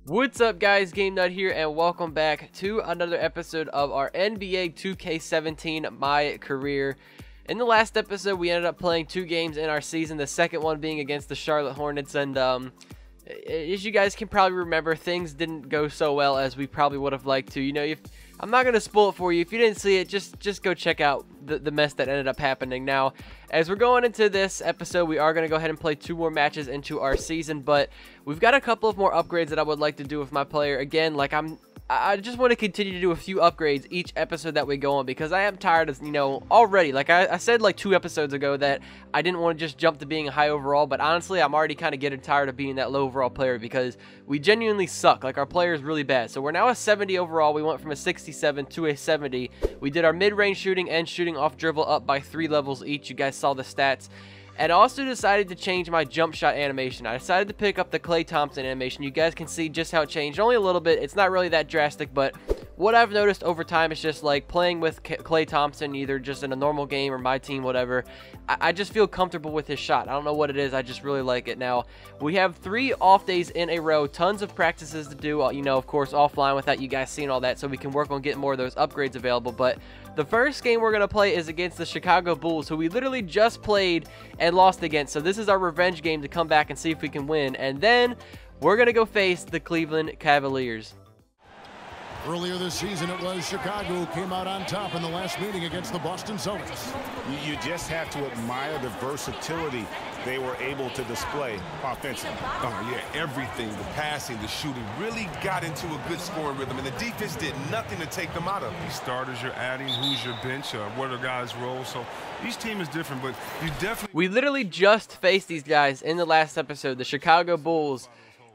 What's up, guys? Game Nut here, and welcome back to another episode of our NBA 2K17 MyCareer. In the last episode, we ended up playing 2 games in our season, the second one being against the Charlotte Hornets, and as you guys can probably remember, things didn't go so well as we probably would have liked to. You know, I'm not going to spoil it for you. If you didn't see it, just go check out the mess that ended up happening. Now, as we're going into this episode, we are going to go ahead and play 2 more matches into our season, but we've got a couple of more upgrades that I would like to do with my player. Again, like I just want to continue to do a few upgrades each episode that we go on, because I am tired of, you know, already, like I said like 2 episodes ago that I didn't want to just jump to being a high overall, but honestly, I'm already kind of getting tired of being that low overall player because we genuinely suck. Like, our player is really bad. So we're now a 70 overall. We went from a 67 to a 70. We did our mid-range shooting and shooting off dribble up by 3 levels each. You guys saw the stats. And I also decided to change my jump shot animation. I decided to pick up the Klay Thompson animation. You guys can see just how it changed. Only a little bit. It's not really that drastic, but what I've noticed over time is just like playing with Klay Thompson, either just in a normal game or my team, whatever. I just feel comfortable with his shot. I don't know what it is. I just really like it. Now, we have 3 off days in a row. Tons of practices to do, you know, of course, offline without you guys seeing all that, so we can work on getting more of those upgrades available. But the first game we're going to play is against the Chicago Bulls, who we literally just played and lost against. So this is our revenge game to come back and see if we can win. And then we're going to go face the Cleveland Cavaliers. Earlier this season, it was Chicago who came out on top in the last meeting against the Boston Celtics. You just have to admire the versatility they were able to display offensively. Oh, yeah, everything, the passing, the shooting, really got into a good scoring rhythm, and the defense did nothing to take them out of it. These starters you're adding, who's your bench, what are guys' roles, so each team is different, but you definitely... We literally just faced these guys in the last episode, the Chicago Bulls.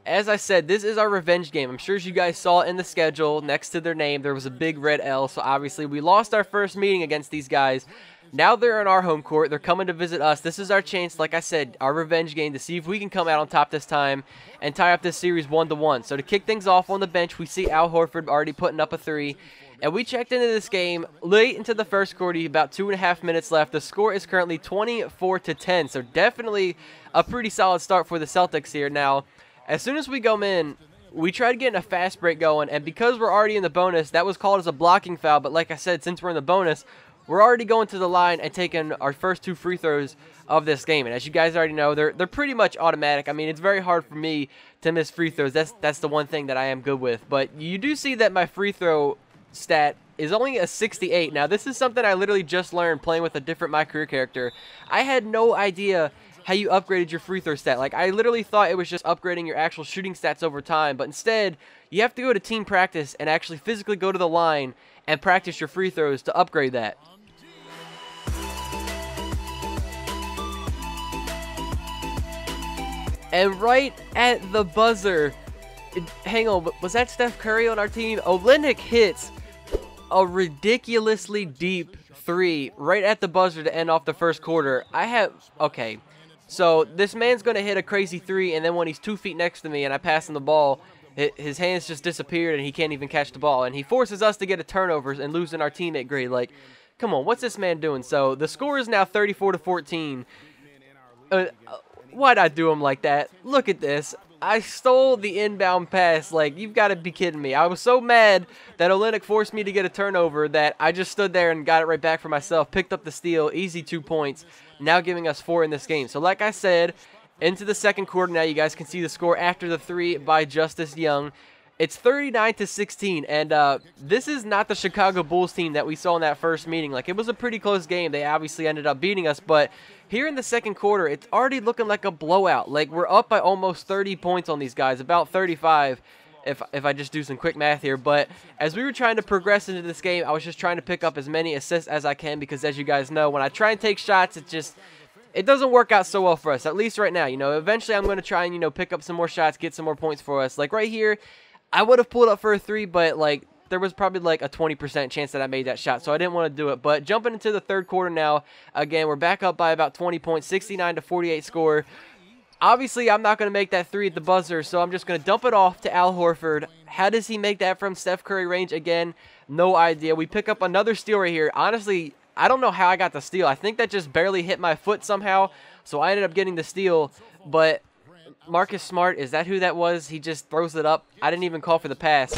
As I said, this is our revenge game. I'm sure as you guys saw in the schedule, next to their name, there was a big red L. So obviously, we lost our first meeting against these guys. Now they're in our home court. They're coming to visit us. This is our chance, like I said, our revenge game to see if we can come out on top this time and tie up this series 1-1. So to kick things off on the bench, we see Al Horford already putting up a 3. And we checked into this game late into the first quarter, about 2.5 minutes left. The score is currently 24-10. So definitely a pretty solid start for the Celtics here. Now, as soon as we go in, we tried getting a fast break going, and because we're already in the bonus, that was called as a blocking foul. But like I said, since we're in the bonus, we're already going to the line and taking our first 2 free throws of this game. And as you guys already know, they're pretty much automatic. I mean, it's very hard for me to miss free throws. That's the one thing that I am good with. But you do see that my free throw stat is only a 68. Now, this is something I literally just learned playing with a different MyCareer character. I had no idea how you upgraded your free throw stat. Like, I literally thought it was just upgrading your actual shooting stats over time, but instead, you have to go to team practice and actually physically go to the line and practice your free throws to upgrade that. And right at the buzzer, hang on, was that Steph Curry on our team? Olynyk hits a ridiculously deep 3 right at the buzzer to end off the first quarter. Okay. So this man's going to hit a crazy 3, and then when he's 2 feet next to me and I pass him the ball, his hands just disappeared and he can't even catch the ball. And he forces us to get a turnover and losing our teammate grade. Like, come on, what's this man doing? So the score is now 34-14. Why'd I do him like that? Look at this. I stole the inbound pass. Like, you've got to be kidding me. I was so mad that Olynyk forced me to get a turnover that I just stood there and got it right back for myself. Picked up the steal. Easy 2 points. Now giving us 4 in this game. So like I said, into the second quarter now, you guys can see the score after the 3 by Justice Young. It's 39-16, and this is not the Chicago Bulls team that we saw in that first meeting. Like, it was a pretty close game. They obviously ended up beating us, but here in the second quarter, it's already looking like a blowout. Like, we're up by almost 30 points on these guys, about 35 if I just do some quick math here. But as we were trying to progress into this game, I was just trying to pick up as many assists as I can, because as you guys know, when I try and take shots, it doesn't work out so well for us, at least right now. You know, eventually I'm going to try and, you know, pick up some more shots, get some more points for us. Like right here, I would have pulled up for a 3, but like there was probably like a 20% chance that I made that shot, so I didn't want to do it. But jumping into the third quarter now, again, we're back up by about 20 points, 69-48 score. Obviously, I'm not going to make that 3 at the buzzer, so I'm just going to dump it off to Al Horford. How does he make that from Steph Curry range? Again, no idea. We pick up another steal right here. Honestly, I don't know how I got the steal. I think that just barely hit my foot somehow, so I ended up getting the steal. But Marcus Smart, is that who that was? He just throws it up. I didn't even call for the pass.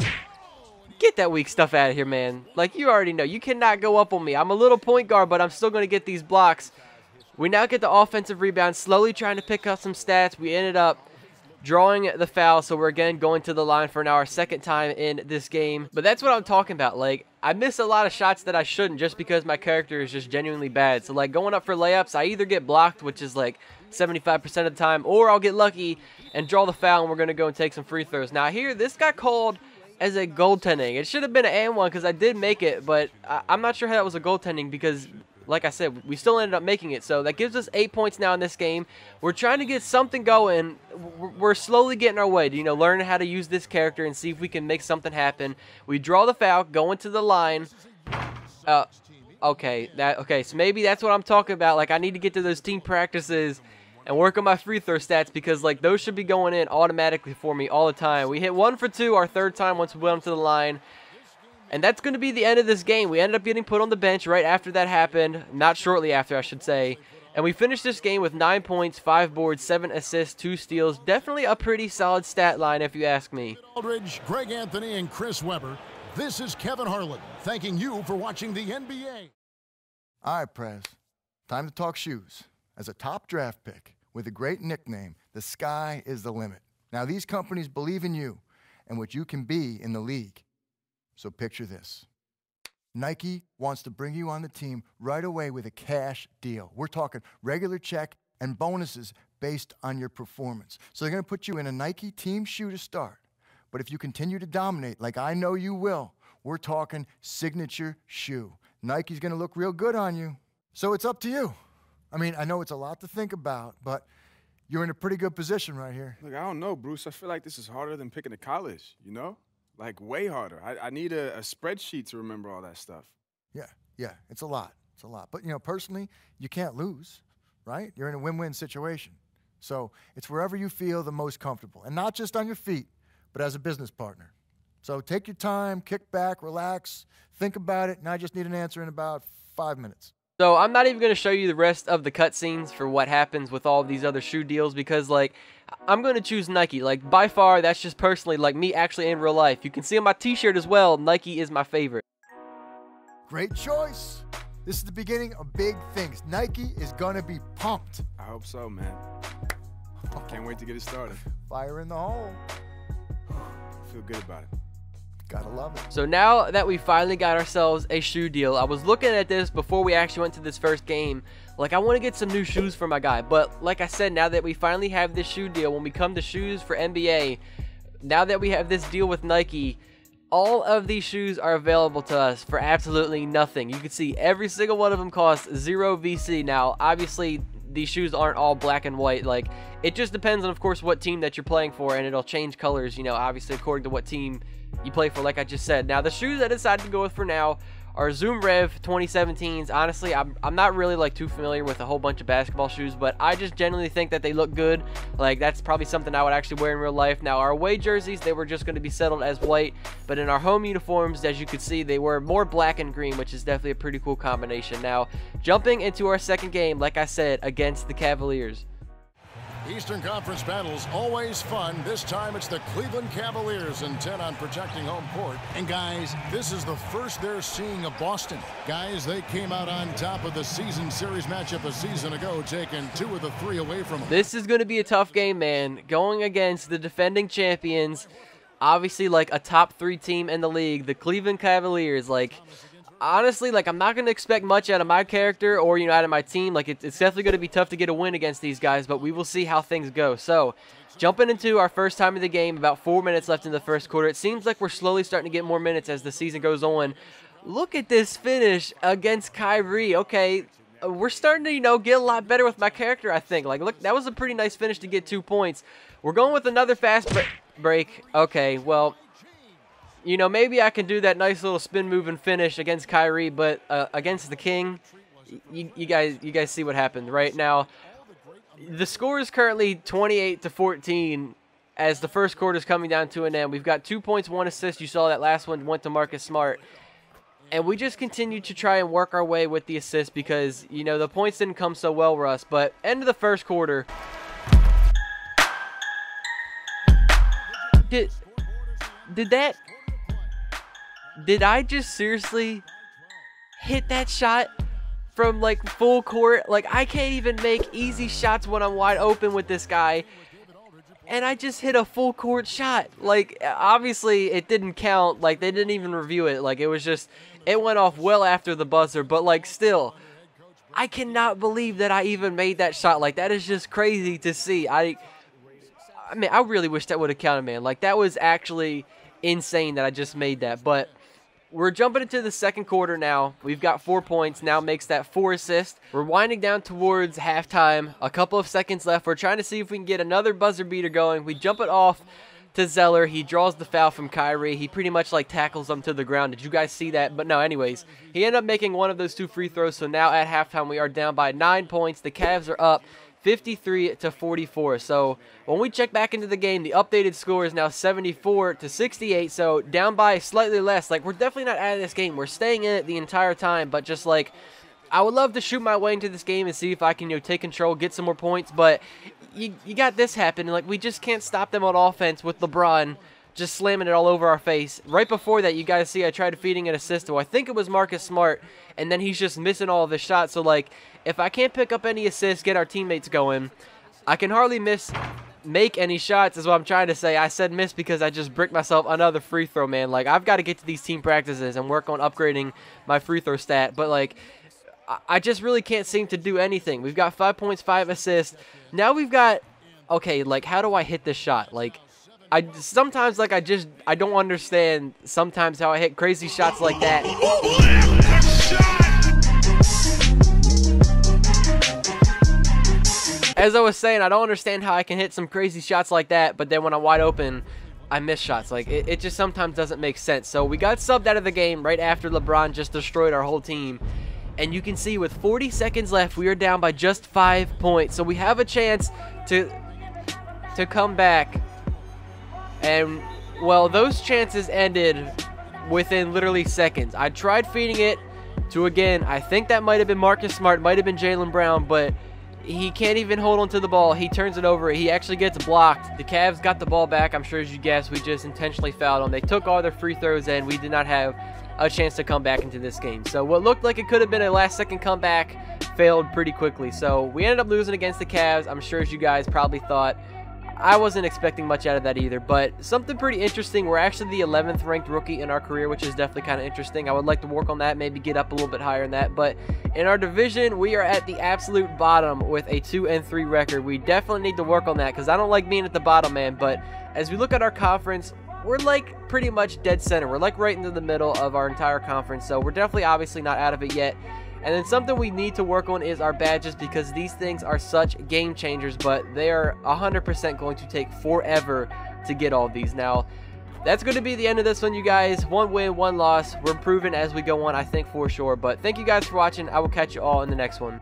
Get that weak stuff out of here, man. Like, you already know. You cannot go up on me. I'm a little point guard, but I'm still going to get these blocks. We now get the offensive rebound, slowly trying to pick up some stats. We ended up drawing the foul, so we're again going to the line for now our second time in this game. But that's what I'm talking about. Like, I miss a lot of shots that I shouldn't just because my character is just genuinely bad. So, like, going up for layups, I either get blocked, which is like 75% of the time, or I'll get lucky and draw the foul, and we're going to go and take some free throws. Now, here, this got called as a goaltending. It should have been an and one because I did make it, but I'm not sure how that was a goaltending because, like I said, we still ended up making it. So that gives us 8 points now in this game. We're trying to get something going. We're slowly getting our way to, learning how to use this character and see if we can make something happen. We draw the foul, go into the line. Okay, so maybe that's what I'm talking about. Like, I need to get to those team practices and work on my free throw stats because, like, those should be going in automatically for me all the time. We hit 1 for 2 our third time once we went up to the line. And that's going to be the end of this game. We ended up getting put on the bench right after that happened. Not shortly after, I should say. And we finished this game with 9 points, 5 boards, 7 assists, 2 steals. Definitely a pretty solid stat line if you ask me. Aldridge, Greg Anthony, and Chris Webber. This is Kevin Harlan thanking you for watching the NBA. All right, Prez. Time to talk shoes. As a top draft pick with a great nickname, the sky is the limit. Now, these companies believe in you and what you can be in the league. So picture this. Nike wants to bring you on the team right away with a cash deal. We're talking regular check and bonuses based on your performance. So they're going to put you in a Nike team shoe to start. But if you continue to dominate, like I know you will, we're talking signature shoe. Nike's going to look real good on you. So it's up to you. I mean, I know it's a lot to think about, but you're in a pretty good position right here. Look, I don't know, Bruce. I feel like this is harder than picking a college, Like, way harder. I need a spreadsheet to remember all that stuff. Yeah, it's a lot. It's a lot. But, personally, you can't lose, right? You're in a win-win situation. So it's wherever you feel the most comfortable. And not just on your feet, but as a business partner. So take your time, kick back, relax, think about it, and I just need an answer in about 5 minutes. So I'm not even going to show you the rest of the cutscenes for what happens with all of these other shoe deals because, like, I'm going to choose Nike. Like, by far, that's just personally, like, me actually in real life. You can see on my t-shirt as well, Nike is my favorite. Great choice. This is the beginning of big things. Nike is going to be pumped. I hope so, man. Can't wait to get it started. Fire in the hole. I feel good about it. Gotta love it. So now that we finally got ourselves a shoe deal, I was looking at this before we actually went to this first game. Like, I want to get some new shoes for my guy. But like I said, now that we finally have this shoe deal, when we come to shoes for NBA, now that we have this deal with Nike, all of these shoes are available to us for absolutely nothing. You can see every single one of them costs 0 VC. Now, obviously, these shoes aren't all black and white. Like, it just depends on, of course, what team that you're playing for, and it'll change colors, obviously according to what team you play for, like I just said. Now, the shoes I decided to go with for now are Zoom Rev 2017s. Honestly, I'm not really, like, too familiar with a whole bunch of basketball shoes, but I just genuinely think that they look good. Like, that's probably something I would actually wear in real life. Now, our away jerseys, they were just going to be settled as white, but in our home uniforms, as you can see, they were more black and green, which is definitely a pretty cool combination. Now, jumping into our second game, like I said, against the Cavaliers. Eastern Conference battles always fun. This time it's the Cleveland Cavaliers intent on protecting home court. And guys, this is the first they're seeing of Boston. Guys, they came out on top of the season series matchup a season ago, taking 2 of the 3 away from them. This is going to be a tough game, man. Going against the defending champions, obviously like a top 3 team in the league, the Cleveland Cavaliers. Like, honestly, like, I'm not going to expect much out of my character or, out of my team. Like, it's definitely going to be tough to get a win against these guys, but we will see how things go. So, jumping into our first time of the game, about 4 minutes left in the first quarter. It seems like we're slowly starting to get more minutes as the season goes on. Look at this finish against Kyrie. Okay, we're starting to, get a lot better with my character, I think. Like, look, that was a pretty nice finish to get 2 points. We're going with another fast break. Okay, well, maybe I can do that nice little spin move and finish against Kyrie, but against the King, you guys see what happened right now. The score is currently 28-14 as the first quarter is coming down to an end. We've got 2 points, 1 assist. You saw that last one went to Marcus Smart. And we just continue to try and work our way with the assist because, the points didn't come so well for us. But end of the first quarter, Did I just seriously hit that shot from like full court? Like, I can't even make easy shots when I'm wide open with this guy, and I just hit a full court shot. Like, obviously it didn't count. Like, they didn't even review it. Like, it was just, it went off well after the buzzer, but like, still, I cannot believe that I even made that shot. Like, that is just crazy to see. I mean, I really wish that would have counted, man. Like, that was actually insane that I just made that. But we're jumping into the second quarter now. We've got 4 points. Now makes that 4 assists. We're winding down towards halftime. A couple of seconds left. We're trying to see if we can get another buzzer beater going. We jump it off to Zeller. He draws the foul from Kyrie. He pretty much like tackles him to the ground. Did you guys see that? But no, anyways, he ended up making one of those 2 free throws. So now at halftime, we are down by 9 points. The Cavs are up 53-44. So when we check back into the game, the updated score is now 74-68. So down by slightly less. Like, we're definitely not out of this game. We're staying in it the entire time, but just like, I would love to shoot my way into this game and see if I can, you know, take control, get some more points, but you got this happening. Like, we just can't stop them on offense with LeBron just slamming it all over our face. Right before that, you guys see I tried feeding an assist to, I think it was Marcus Smart, and then he's just missing all of his shots. So, like, if I can't pick up any assists, get our teammates going, I can hardly make any shots is what I'm trying to say. I said miss because I just bricked myself another free throw, man. Like, I've got to get to these team practices and work on upgrading my free throw stat. But, like, I just really can't seem to do anything. We've got 5 points, 5 assists. Now we've got, okay, like, how do I hit this shot? Like, sometimes, like, I don't understand sometimes how I hit crazy shots like that. As I was saying, I don't understand how I can hit some crazy shots like that, but then when I'm wide open, I miss shots. Like, it just sometimes doesn't make sense. So we got subbed out of the game right after LeBron just destroyed our whole team. And you can see with 40 seconds left, we are down by just 5 points. So we have a chance to come back. And, well, those chances ended within literally seconds. I tried feeding it to, again, I think that might have been Marcus Smart, might have been Jaylen Brown, but he can't even hold on to the ball. He turns it over. He actually gets blocked. The Cavs got the ball back. I'm sure, as you guessed, we just intentionally fouled them. They took all their free throws in. We did not have a chance to come back into this game. So what looked like it could have been a last-second comeback failed pretty quickly. So we ended up losing against the Cavs. I'm sure, as you guys probably thought, I wasn't expecting much out of that either, but something pretty interesting. We're actually the 11th ranked rookie in our career, which is definitely kind of interesting. I would like to work on that, maybe get up a little bit higher in that, but in our division, we are at the absolute bottom with a 2-3 record. We definitely need to work on that because I don't like being at the bottom, man, but as we look at our conference, we're like pretty much dead center. We're like right into the middle of our entire conference, so we're definitely obviously not out of it yet. And then something we need to work on is our badges because these things are such game changers, but they are 100% going to take forever to get all these. Now, that's going to be the end of this one, you guys. 1 win, 1 loss. We're improving as we go on, I think, for sure. But thank you guys for watching. I will catch you all in the next one.